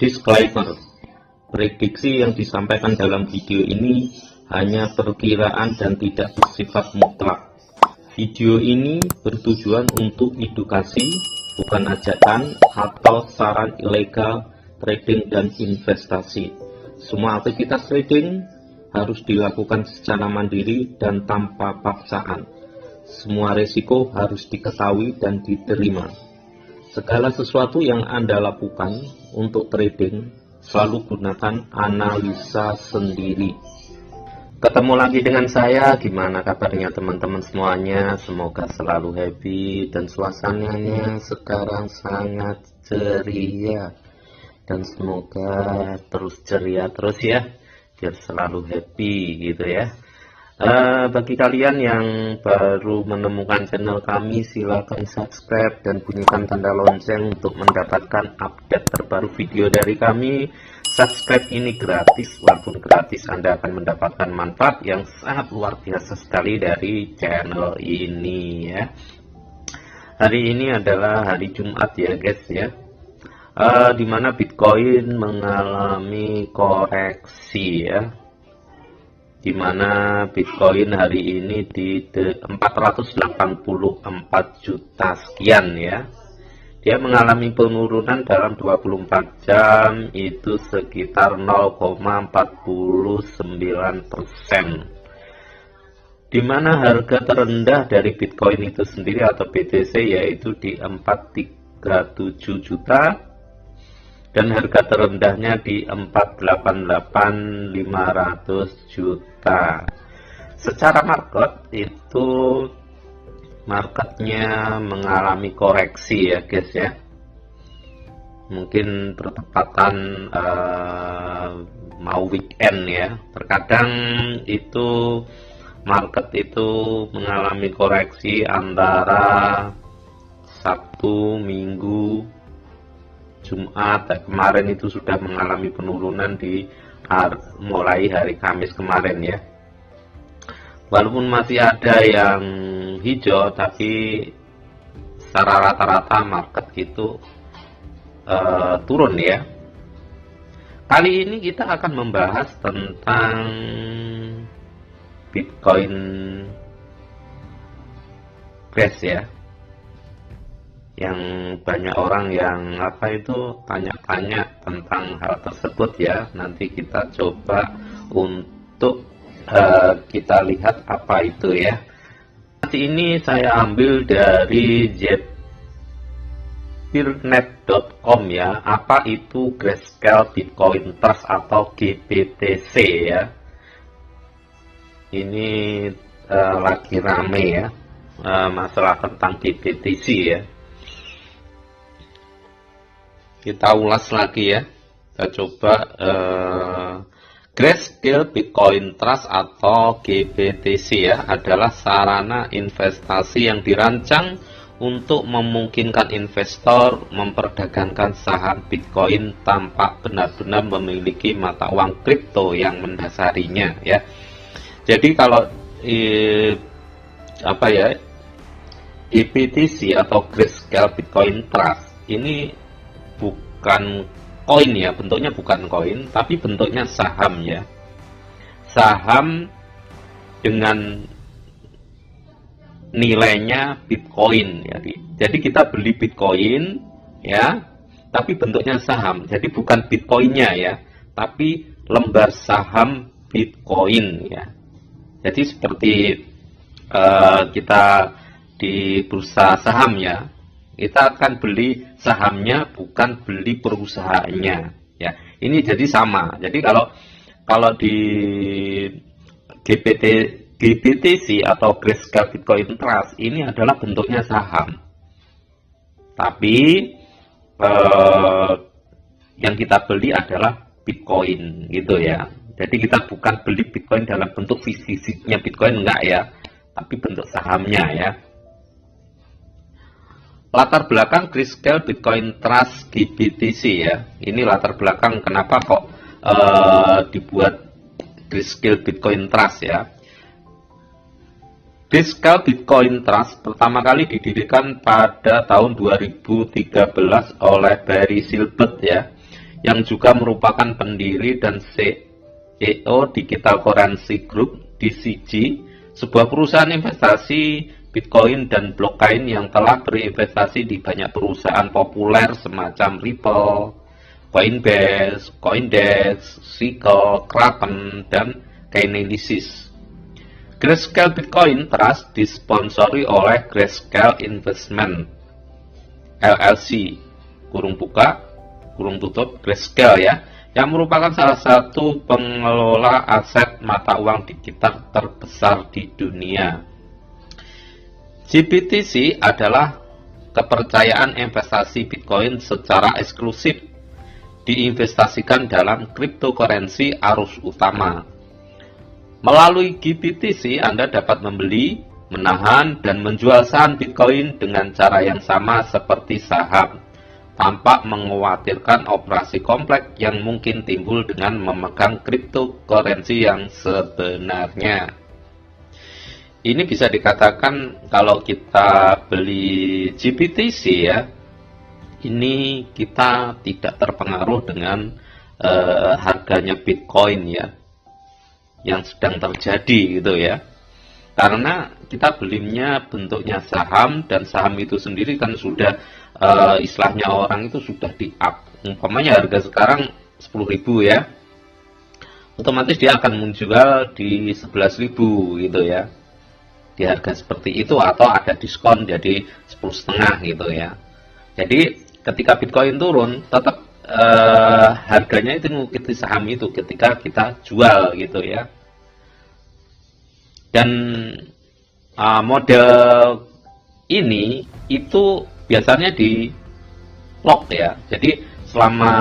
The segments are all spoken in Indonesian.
Disclaimer, prediksi yang disampaikan dalam video ini hanya perkiraan dan tidak bersifat mutlak. Video ini bertujuan untuk edukasi, bukan ajakan atau saran ilegal trading dan investasi. Semua aktivitas trading harus dilakukan secara mandiri dan tanpa paksaan. Semua risiko harus diketahui dan diterima. Segala sesuatu yang Anda lakukan untuk trading, selalu gunakan analisa sendiri. Ketemu lagi dengan saya, gimana kabarnya teman-teman semuanya? Semoga selalu happy dan suasananya sekarang sangat ceria. Dan semoga terus ceria terus ya, biar selalu happy gitu ya. Bagi kalian yang baru menemukan channel kami, silakan subscribe dan bunyikan tanda lonceng untuk mendapatkan update terbaru video dari kami. Subscribe ini gratis, walaupun gratis Anda akan mendapatkan manfaat yang sangat luar biasa sekali dari channel ini ya. Hari ini adalah hari Jumat ya guys ya, dimana Bitcoin mengalami koreksi ya, dimana Bitcoin hari ini di 484 juta sekian ya. Dia mengalami penurunan dalam 24 jam itu sekitar 0,49%. Dimana harga terendah dari Bitcoin itu sendiri atau BTC yaitu di 437 juta. Dan harga terendahnya di 488.500 juta. Secara market itu marketnya mengalami koreksi ya guys ya. Mungkin bertepatan mau weekend ya. Terkadang itu market itu mengalami koreksi antara Sabtu, Minggu, Jumat. Kemarin itu sudah mengalami penurunan di mulai hari Kamis kemarin ya. Walaupun masih ada yang hijau, tapi secara rata-rata market itu turun ya. Kali ini kita akan membahas tentang Bitcoin Crash ya, yang banyak orang yang tanya-tanya tentang hal tersebut ya. Nanti kita coba untuk kita lihat apa itu ya. Nanti ini saya ambil dari zpearnet.com ya. Apa itu Grayscale Bitcoin Trust atau GBTC ya. Ini lagi rame ya, masalah tentang GBTC ya. Kita ulas lagi ya. Kita coba Grayscale Bitcoin Trust atau GBTC ya adalah sarana investasi yang dirancang untuk memungkinkan investor memperdagangkan saham Bitcoin tanpa benar-benar memiliki mata uang kripto yang mendasarinya ya. Jadi kalau GBTC atau Grayscale Bitcoin Trust ini bukan koin ya, bentuknya bukan koin, tapi bentuknya saham ya. Saham dengan nilainya Bitcoin ya. Jadi kita beli Bitcoin ya, tapi bentuknya saham. Jadi bukan Bitcoinnya ya, tapi lembar saham Bitcoin ya. Jadi seperti kita di bursa saham ya, kita akan beli sahamnya, bukan beli perusahaannya ya. Ini jadi sama. Jadi kalau di GBTC atau Grayscale Bitcoin Trust ini adalah bentuknya saham, tapi yang kita beli adalah Bitcoin gitu ya. Jadi kita bukan beli Bitcoin dalam bentuk fisiknya Bitcoin, enggak ya, tapi bentuk sahamnya ya. Latar belakang Grayscale Bitcoin Trust GBTC ya. Ini latar belakang kenapa kok dibuat Grayscale Bitcoin Trust ya. Grayscale Bitcoin Trust pertama kali didirikan pada tahun 2013 oleh Barry Silbert ya. yang juga merupakan pendiri dan CEO Digital Currency Group (DCG), sebuah perusahaan investasi Bitcoin dan blockchain yang telah berinvestasi di banyak perusahaan populer semacam Ripple, Coinbase, Coindex, Circle, Kraken, dan Chainalysis. Grayscale Bitcoin Trust disponsori oleh Grayscale Investment LLC kurung buka kurung tutup Grayscale ya, yang merupakan salah satu pengelola aset mata uang digital terbesar di dunia. GBTC adalah kepercayaan investasi Bitcoin secara eksklusif diinvestasikan dalam cryptocurrency arus utama. Melalui GBTC, Anda dapat membeli, menahan, dan menjual saham Bitcoin dengan cara yang sama seperti saham, tanpa mengkhawatirkan operasi kompleks yang mungkin timbul dengan memegang cryptocurrency yang sebenarnya. Ini bisa dikatakan kalau kita beli GBTC ya, ini kita tidak terpengaruh dengan harganya Bitcoin ya, yang sedang terjadi gitu ya, karena kita belinya bentuknya saham, dan saham itu sendiri kan sudah istilahnya orang itu sudah di up. Umpamanya harga sekarang 10.000 ya, otomatis dia akan menjual di 11.000 gitu ya, di harga seperti itu, atau ada diskon jadi 10,5 gitu ya. Jadi ketika Bitcoin turun, tetap harganya itu mengikuti saham itu ketika kita jual gitu ya. Dan model ini itu biasanya di lock ya, jadi selama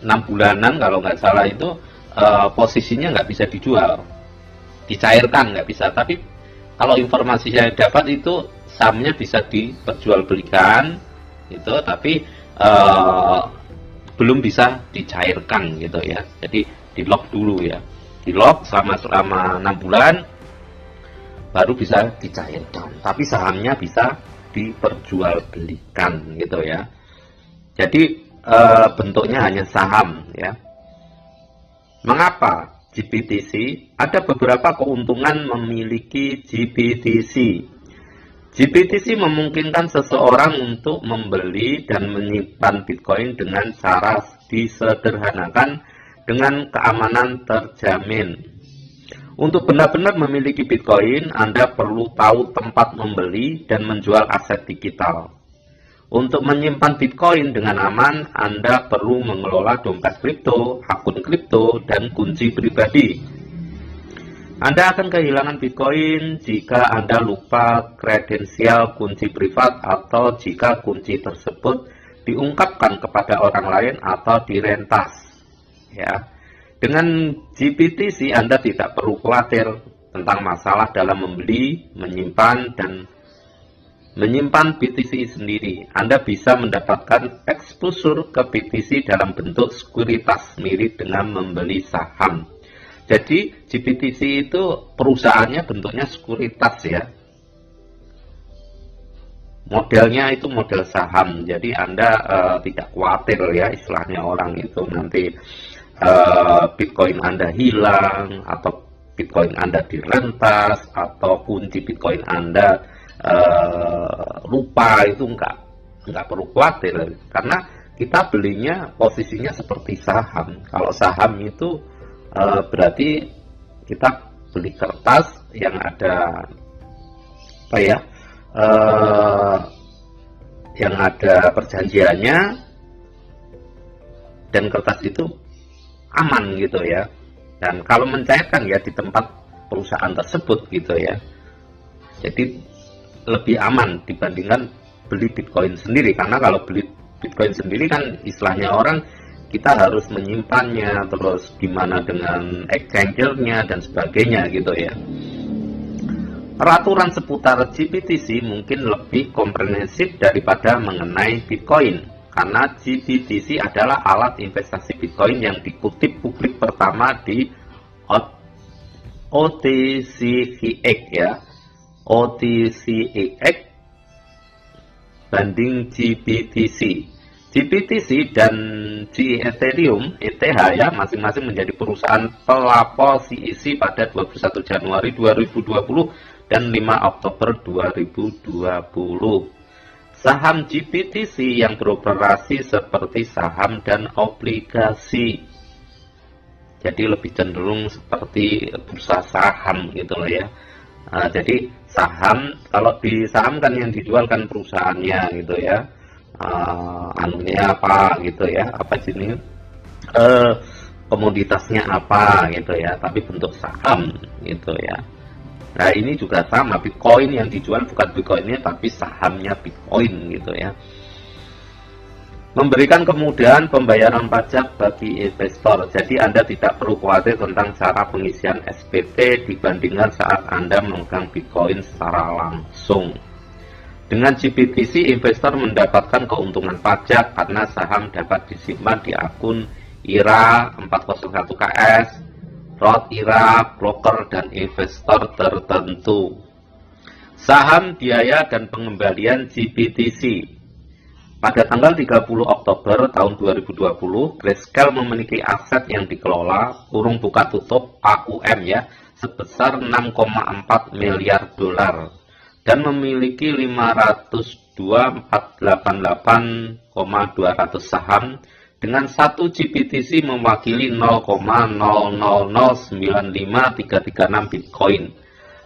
6 bulanan kalau nggak salah itu posisinya nggak bisa dijual, dicairkan nggak bisa. Tapi kalau informasi saya dapat itu sahamnya bisa diperjualbelikan gitu, tapi belum bisa dicairkan gitu ya. Jadi di lock dulu ya, di lock selama 6 bulan baru bisa dicairkan, tapi sahamnya bisa diperjualbelikan gitu ya. Jadi bentuknya hanya saham ya. Mengapa GBTC? Ada beberapa keuntungan memiliki GBTC. GBTC memungkinkan seseorang untuk membeli dan menyimpan Bitcoin dengan cara disederhanakan dengan keamanan terjamin. Untuk benar-benar memiliki Bitcoin, Anda perlu tahu tempat membeli dan menjual aset digital. Untuk menyimpan Bitcoin dengan aman, Anda perlu mengelola dompet kripto, akun kripto, dan kunci pribadi. Anda akan kehilangan Bitcoin jika Anda lupa kredensial kunci privat, atau jika kunci tersebut diungkapkan kepada orang lain atau direntas. Ya. Dengan GBTC Anda tidak perlu khawatir tentang masalah dalam membeli, menyimpan, dan menyimpan BTC sendiri. Anda bisa mendapatkan exposure ke BTC dalam bentuk sekuritas mirip dengan membeli saham. Jadi GBTC itu perusahaannya bentuknya sekuritas ya. Modelnya itu model saham. Jadi Anda tidak khawatir ya, istilahnya orang itu nanti Bitcoin Anda hilang, atau Bitcoin Anda direntas, atau kunci Bitcoin Anda lupa. Itu enggak perlu khawatir, karena kita belinya posisinya seperti saham. Kalau saham itu berarti kita beli kertas yang ada apa ya, yang ada perjanjiannya, dan kertas itu aman gitu ya. Dan kalau mencairkan ya di tempat perusahaan tersebut gitu ya. Jadi lebih aman dibandingkan beli Bitcoin sendiri, karena kalau beli Bitcoin sendiri kan istilahnya orang, kita harus menyimpannya, terus gimana dengan exchange-nya dan sebagainya gitu ya. Peraturan seputar GBTC mungkin lebih komprehensif daripada mengenai Bitcoin, karena GBTC adalah alat investasi Bitcoin yang dikutip publik pertama di OTCQX ya, OTCQX banding GBTC. GBTC dan G Ethereum ETH ya masing-masing menjadi perusahaan pelapor CEC pada 21 Januari 2020 dan 5 Oktober 2020. Saham GBTC yang beroperasi seperti saham dan obligasi. Jadi lebih cenderung seperti bursa saham gitu loh ya. Jadi saham, kalau di saham kan yang dijual kan perusahaannya gitu ya. Anunya apa gitu ya, apa sini komoditasnya apa gitu ya, tapi bentuk saham gitu ya. Nah ini juga sama, Bitcoin yang dijual bukan Bitcoinnya tapi sahamnya Bitcoin gitu ya. Memberikan kemudahan pembayaran pajak bagi investor, jadi Anda tidak perlu khawatir tentang cara pengisian SPT dibandingkan saat Anda memegang Bitcoin secara langsung. Dengan GBTC, investor mendapatkan keuntungan pajak karena saham dapat disimpan di akun IRA 401KS, Roth IRA, broker, dan investor tertentu. Saham, biaya, dan pengembalian GBTC. Pada tanggal 30 Oktober tahun 2020, Grayscale memiliki aset yang dikelola, kurung buka tutup AUM ya, sebesar 6,4 miliar dolar. Dan memiliki 502.488,200 saham dengan satu GBTC mewakili 0,00095336 Bitcoin.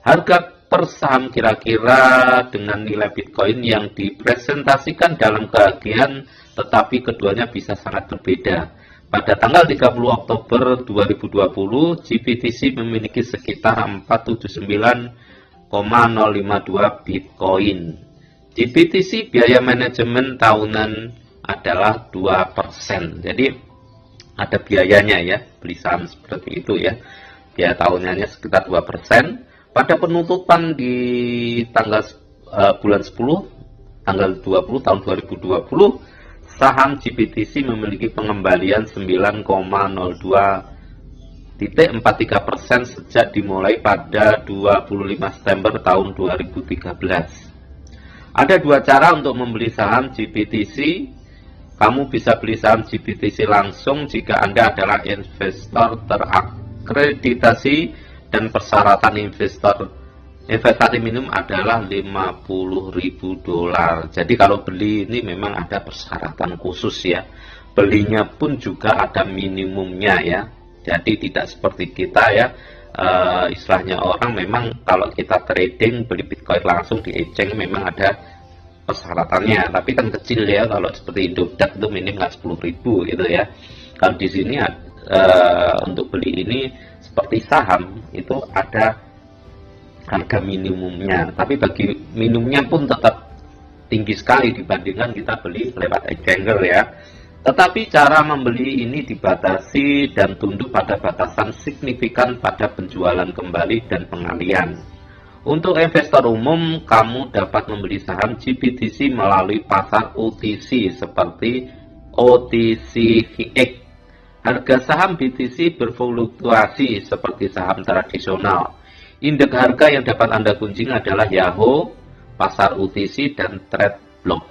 Harga per saham kira-kira dengan nilai Bitcoin yang dipresentasikan dalam keagian, tetapi keduanya bisa sangat berbeda. Pada tanggal 30 Oktober 2020, GBTC memiliki sekitar 479,052 Bitcoin. GBTC biaya manajemen tahunan adalah 2%. Jadi ada biayanya ya, beli saham seperti itu ya. Biaya tahunannya sekitar 2%. Pada penutupan di tanggal bulan 10 tanggal 20 tahun 2020, saham GBTC memiliki pengembalian 9,02,43% sejak dimulai pada 25 September tahun 2013. Ada dua cara untuk membeli saham GBTC. Kamu bisa beli saham GBTC langsung jika Anda adalah investor terakreditasi dan persyaratan investasi minimum adalah 50.000 dolar. Jadi kalau beli ini memang ada persyaratan khusus ya. Belinya pun juga ada minimumnya ya. Jadi tidak seperti kita ya, istilahnya orang memang kalau kita trading beli Bitcoin langsung di exchange memang ada persyaratannya, tapi kan kecil ya. Kalau seperti Indodax itu minimal 10.000 gitu ya. Kalau di sini untuk beli ini seperti saham itu ada harga minimumnya, tapi bagi minimumnya pun tetap tinggi sekali dibandingkan kita beli lewat exchanger ya. Tetapi cara membeli ini dibatasi dan tunduk pada batasan signifikan pada penjualan kembali dan pengalian. Untuk investor umum, kamu dapat membeli saham GBTC melalui pasar OTC seperti OTCX. Harga saham BTC berfluktuasi seperti saham tradisional. Indeks harga yang dapat Anda kunjungi adalah Yahoo, pasar OTC, dan TradeBlock.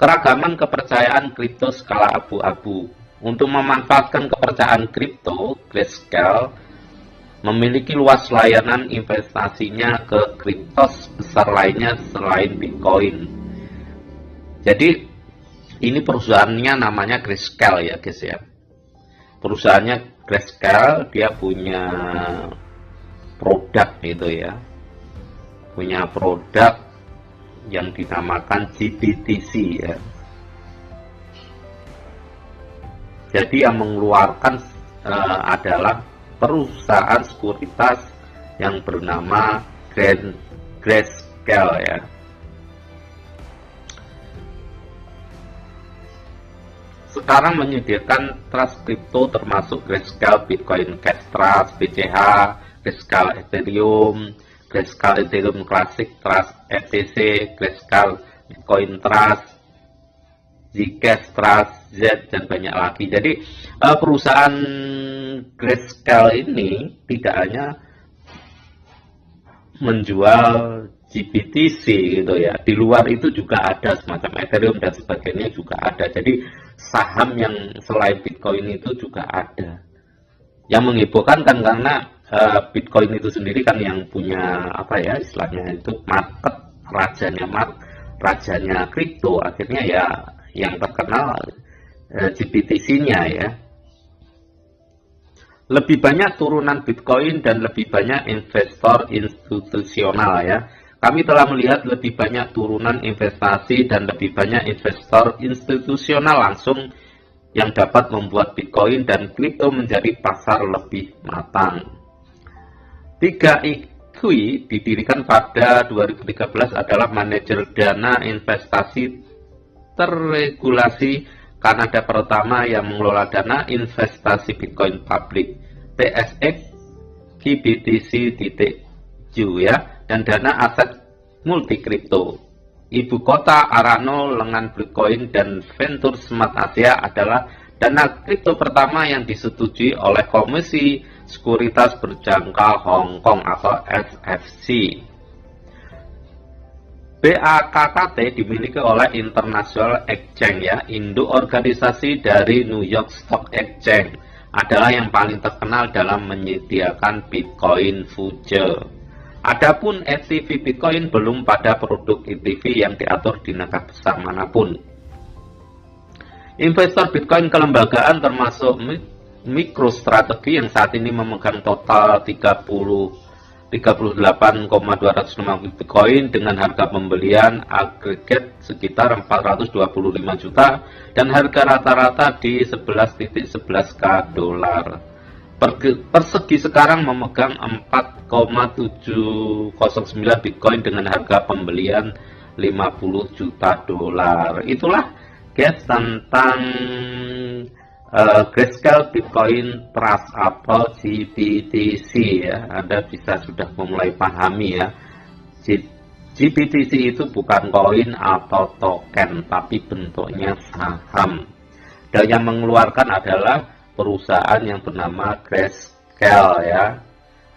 Keragaman kepercayaan kripto skala abu-abu. Untuk memanfaatkan kepercayaan kripto, Grayscale memiliki luas layanan investasinya ke kripto besar lainnya selain Bitcoin. Jadi ini perusahaannya namanya Grayscale ya guys ya. Perusahaannya Grayscale, dia punya produk gitu ya. Punya produk yang dinamakan GBTC ya. Jadi yang mengeluarkan adalah perusahaan sekuritas yang bernama Grayscale ya. Sekarang menyediakan trust kripto termasuk Grayscale Bitcoin Cash Trust, BCH, Grayscale Ethereum, Grayscale Ethereum Classic Trust, ETC, Grayscale Bitcoin Trust, Zcash Trust, Z, dan banyak lagi. Jadi perusahaan Grayscale ini tidak hanya menjual GBTC gitu ya. Di luar itu juga ada semacam Ethereum dan sebagainya juga ada. Jadi saham yang selain Bitcoin itu juga ada. Yang menghebohkan kan karena Bitcoin itu sendiri kan yang punya apa ya istilahnya itu market, rajanya kripto, akhirnya ya yang terkenal GBTC-nya ya. Lebih banyak turunan Bitcoin dan lebih banyak investor institusional ya. Kami telah melihat lebih banyak turunan investasi dan lebih banyak investor institusional langsung yang dapat membuat Bitcoin dan kripto menjadi pasar lebih matang. 3EQ didirikan pada 2013 adalah manajer dana investasi terregulasi Kanada pertama yang mengelola dana investasi Bitcoin publik, TSX GBTC.U ya, dan dana aset multi kripto. Ibu kota Arano, lengan Bitcoin dan Venture Smart Asia adalah dana kripto pertama yang disetujui oleh Komisi Sekuritas Berjangka Hong Kong atau SFC. BAKKT dimiliki oleh International Exchange ya, induk organisasi dari New York Stock Exchange, adalah yang paling terkenal dalam menyediakan Bitcoin future. Adapun ETF Bitcoin belum pada produk ETF yang diatur di negara besar manapun. Investor Bitcoin kelembagaan termasuk MicroStrategy yang saat ini memegang total 38,250 Bitcoin dengan harga pembelian agregat sekitar 425 juta dan harga rata-rata di 11.11k dolar. Persegi sekarang memegang 4,709 Bitcoin dengan harga pembelian 50 juta dolar. Itulah guys tentang Grayscale Bitcoin Trust atau GBTC ya. Anda bisa sudah mulai pahami ya. GBTC itu bukan koin atau token, tapi bentuknya saham. Dan yang mengeluarkan adalah perusahaan yang bernama Grayscale ya.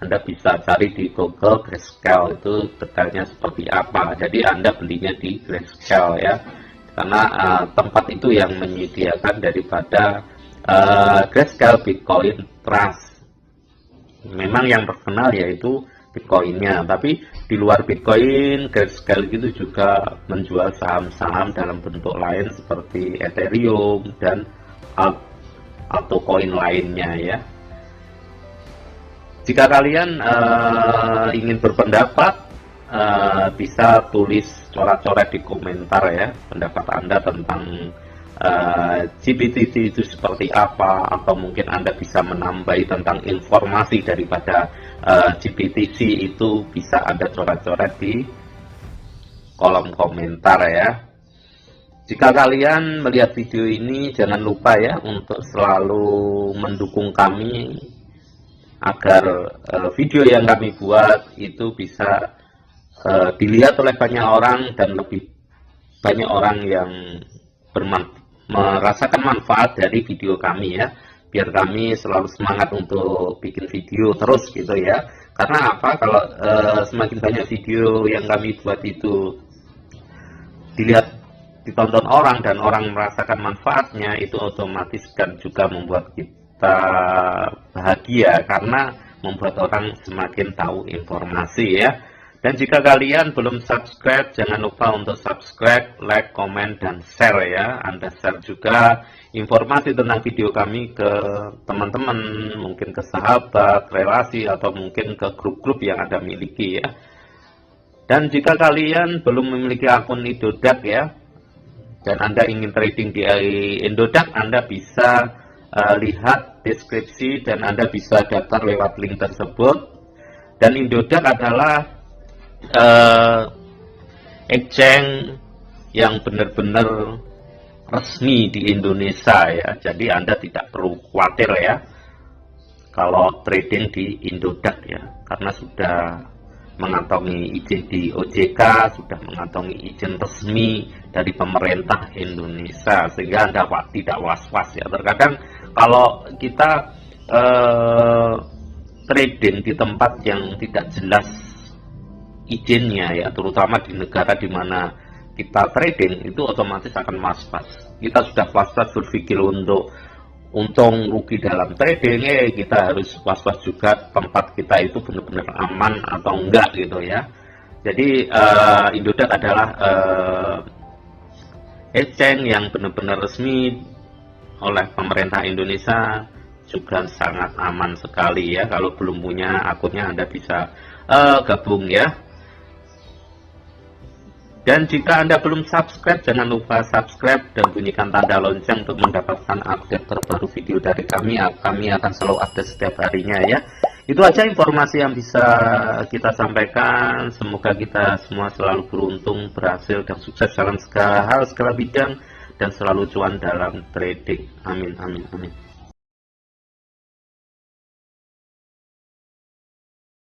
Anda bisa cari di Google Grayscale itu detailnya seperti apa. Jadi Anda belinya di Grayscale ya. Karena tempat itu yang menyediakan daripada Grayscale Bitcoin Trust. Memang yang terkenal yaitu Bitcoinnya, tapi di luar Bitcoin, Grayscale itu juga menjual saham-saham dalam bentuk lain seperti Ethereum dan altcoin lainnya ya. Jika kalian ingin berpendapat, bisa tulis coret-coret di komentar ya pendapat Anda tentang GBTC itu seperti apa, atau mungkin Anda bisa menambahi tentang informasi daripada GBTC itu, bisa Anda coret-coret di kolom komentar ya. Jika kalian melihat video ini, jangan lupa ya untuk selalu mendukung kami agar video yang kami buat itu bisa dilihat oleh banyak orang dan lebih banyak orang yang merasakan manfaat dari video kami ya, biar kami selalu semangat untuk bikin video terus gitu ya. Karena apa, kalau semakin banyak video yang kami buat itu dilihat, ditonton orang dan orang merasakan manfaatnya, itu otomatis kan juga membuat kita bahagia karena membuat orang semakin tahu informasi ya. Dan jika kalian belum subscribe, jangan lupa untuk subscribe, like, komen, dan share ya. Anda share juga informasi tentang video kami ke teman-teman, mungkin ke sahabat, relasi, atau mungkin ke grup-grup yang Anda miliki ya. Dan jika kalian belum memiliki akun Indodax ya, dan Anda ingin trading di Indodax, Anda bisa lihat deskripsi dan Anda bisa daftar lewat link tersebut. Dan Indodax adalah exchange yang benar-benar resmi di Indonesia ya. Jadi Anda tidak perlu khawatir ya kalau trading di Indodax ya, karena sudah mengantongi izin di OJK, sudah mengantongi izin resmi dari pemerintah Indonesia, sehingga Anda tidak was-was ya. Terkadang kalau kita trading di tempat yang tidak jelas izinnya ya, terutama di negara di mana kita trading itu otomatis akan was-was. Kita sudah was-was berpikir untuk untung rugi dalam trading, kita harus was-was juga tempat kita itu benar-benar aman atau enggak gitu ya. Jadi Indodax adalah exchange yang benar-benar resmi oleh pemerintah Indonesia, juga sangat aman sekali ya. Kalau belum punya akunnya Anda bisa gabung ya. Dan jika Anda belum subscribe, jangan lupa subscribe dan bunyikan tanda lonceng untuk mendapatkan update terbaru video dari kami. Kami akan selalu update setiap harinya ya. Itu aja informasi yang bisa kita sampaikan. Semoga kita semua selalu beruntung, berhasil, dan sukses dalam segala hal, segala bidang, dan selalu cuan dalam trading. Amin, amin, amin.